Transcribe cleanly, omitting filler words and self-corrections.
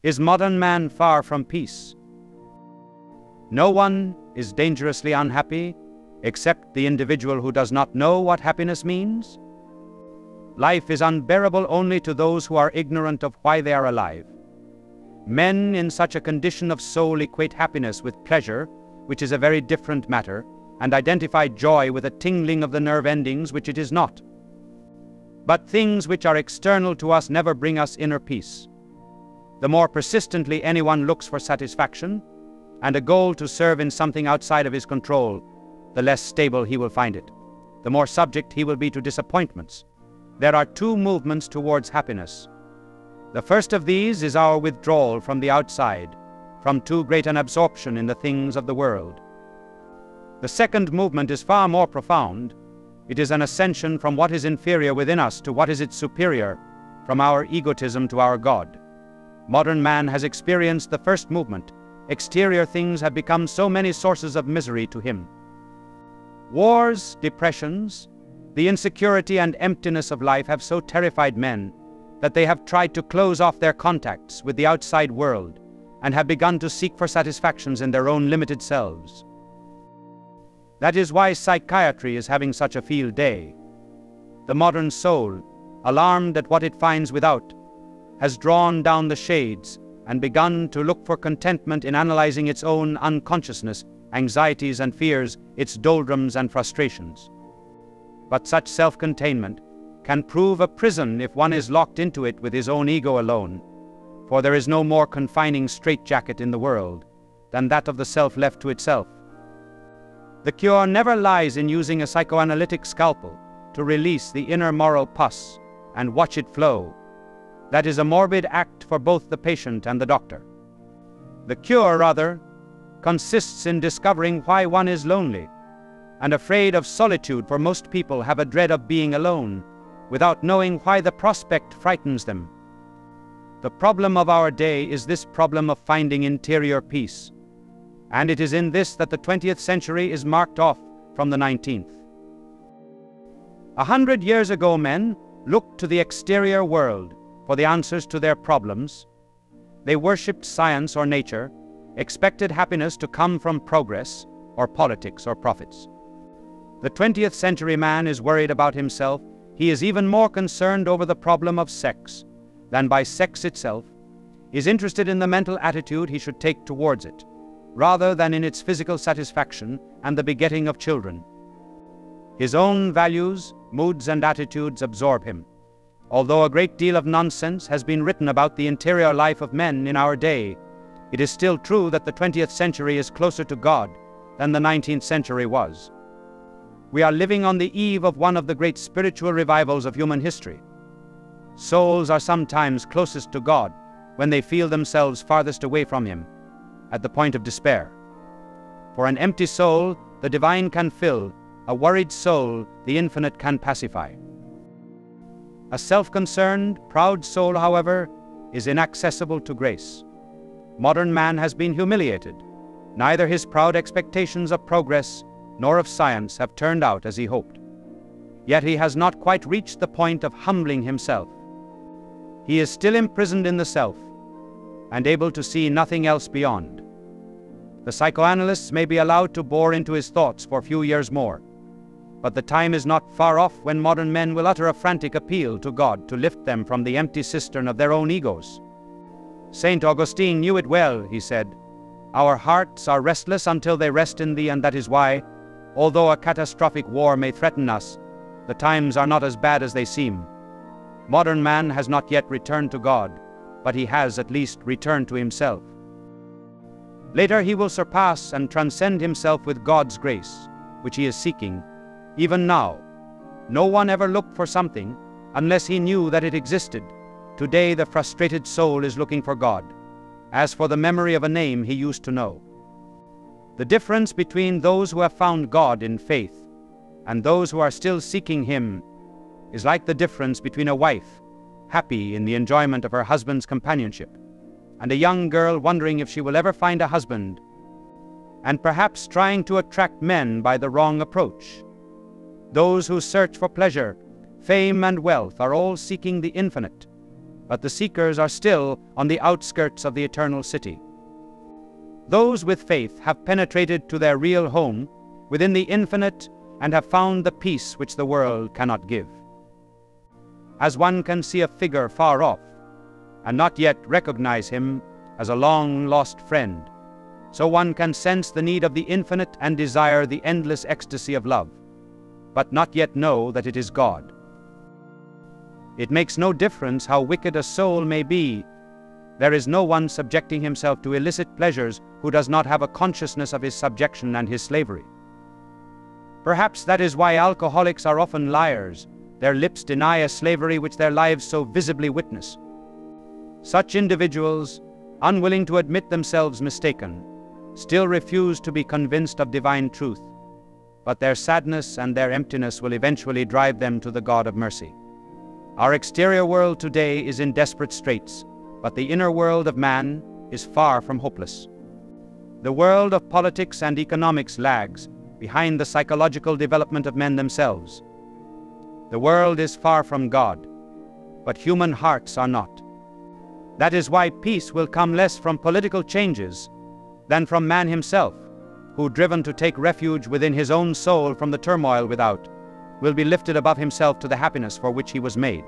Is modern man far from peace? No one is dangerously unhappy except the individual who does not know what happiness means. Life is unbearable only to those who are ignorant of why they are alive. Men in such a condition of soul equate happiness with pleasure, which is a very different matter, and identify joy with a tingling of the nerve endings, which it is not. But things which are external to us never bring us inner peace. The more persistently anyone looks for satisfaction and a goal to serve in something outside of his control, the less stable he will find it. The more subject he will be to disappointments. There are two movements towards happiness. The first of these is our withdrawal from the outside, from too great an absorption in the things of the world. The second movement is far more profound. It is an ascension from what is inferior within us to what is its superior, from our egotism to our God. Modern man has experienced the first movement. Exterior things have become so many sources of misery to him. Wars, depressions, the insecurity and emptiness of life have so terrified men that they have tried to close off their contacts with the outside world and have begun to seek for satisfactions in their own limited selves. That is why psychiatry is having such a field day. The modern soul, alarmed at what it finds without, has drawn down the shades and begun to look for contentment in analyzing its own unconsciousness, anxieties and fears, its doldrums and frustrations. But such self-containment can prove a prison if one is locked into it with his own ego alone, for there is no more confining straitjacket in the world than that of the self left to itself. The cure never lies in using a psychoanalytic scalpel to release the inner moral pus and watch it flow. That is a morbid act for both the patient and the doctor. The cure, rather, consists in discovering why one is lonely and afraid of solitude, for most people have a dread of being alone without knowing why the prospect frightens them. The problem of our day is this problem of finding interior peace, and it is in this that the 20th century is marked off from the 19th. 100 years ago, men looked to the exterior world for the answers to their problems. They worshipped science or nature, expected happiness to come from progress or politics or profits. The 20th century man is worried about himself. He is even more concerned over the problem of sex than by sex itself. He is interested in the mental attitude he should take towards it, rather than in its physical satisfaction and the begetting of children. His own values, moods, and attitudes absorb him. Although a great deal of nonsense has been written about the interior life of men in our day, it is still true that the 20th century is closer to God than the 19th century was. We are living on the eve of one of the great spiritual revivals of human history. Souls are sometimes closest to God when they feel themselves farthest away from Him, at the point of despair. For an empty soul, the divine can fill; a worried soul, the infinite can pacify. A self-concerned, proud soul, however, is inaccessible to grace. Modern man has been humiliated. Neither his proud expectations of progress nor of science have turned out as he hoped. Yet he has not quite reached the point of humbling himself. He is still imprisoned in the self, and able to see nothing else beyond. The psychoanalysts may be allowed to bore into his thoughts for a few years more, but the time is not far off when modern men will utter a frantic appeal to God to lift them from the empty cistern of their own egos. St. Augustine knew it well. He said, "Our hearts are restless until they rest in Thee, and that is why, although a catastrophic war may threaten us, the times are not as bad as they seem." Modern man has not yet returned to God, but he has at least returned to himself. Later he will surpass and transcend himself with God's grace, which he is seeking. Even now, no one ever looked for something unless he knew that it existed. Today the frustrated soul is looking for God, as for the memory of a name he used to know. The difference between those who have found God in faith and those who are still seeking Him is like the difference between a wife happy in the enjoyment of her husband's companionship and a young girl wondering if she will ever find a husband, and perhaps trying to attract men by the wrong approach. Those who search for pleasure, fame, and wealth are all seeking the infinite, but the seekers are still on the outskirts of the eternal city. Those with faith have penetrated to their real home within the infinite and have found the peace which the world cannot give. As one can see a figure far off and not yet recognize him as a long-lost friend, so one can sense the need of the infinite and desire the endless ecstasy of love, but not yet know that it is God. It makes no difference how wicked a soul may be. There is no one subjecting himself to illicit pleasures who does not have a consciousness of his subjection and his slavery. Perhaps that is why alcoholics are often liars. Their lips deny a slavery which their lives so visibly witness. Such individuals, unwilling to admit themselves mistaken, still refuse to be convinced of divine truth, but their sadness and their emptiness will eventually drive them to the God of mercy. Our exterior world today is in desperate straits, but the inner world of man is far from hopeless. The world of politics and economics lags behind the psychological development of men themselves. The world is far from God, but human hearts are not. That is why peace will come less from political changes than from man himself, who, driven to take refuge within his own soul from the turmoil without, will be lifted above himself to the happiness for which he was made.